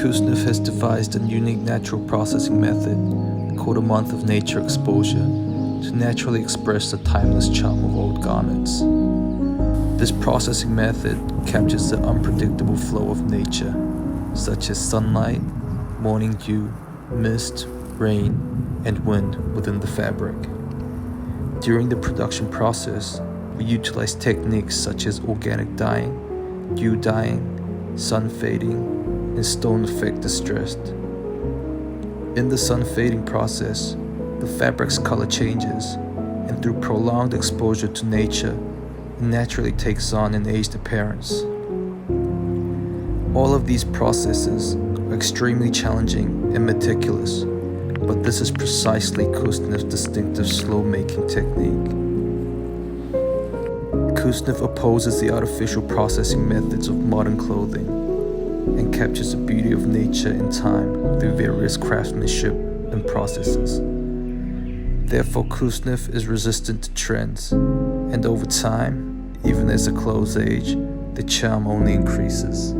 Kusneuf has devised a unique natural processing method called a month of nature exposure to naturally express the timeless charm of old garments. This processing method captures the unpredictable flow of nature, such as sunlight, morning dew, mist, rain, and wind within the fabric. During the production process, we utilize techniques such as organic dyeing, dew dyeing, sun fading, and stone effect distressed. In the sun fading process, the fabric's color changes, and through prolonged exposure to nature, it naturally takes on an aged appearance. All of these processes are extremely challenging and meticulous, but this is precisely Kusneuf's distinctive slow-making technique. Kusneuf opposes the artificial processing methods of modern clothing and captures the beauty of nature in time through various craftsmanship and processes. Therefore, Kusneuf is resistant to trends, and over time, even as the clothes age, the charm only increases.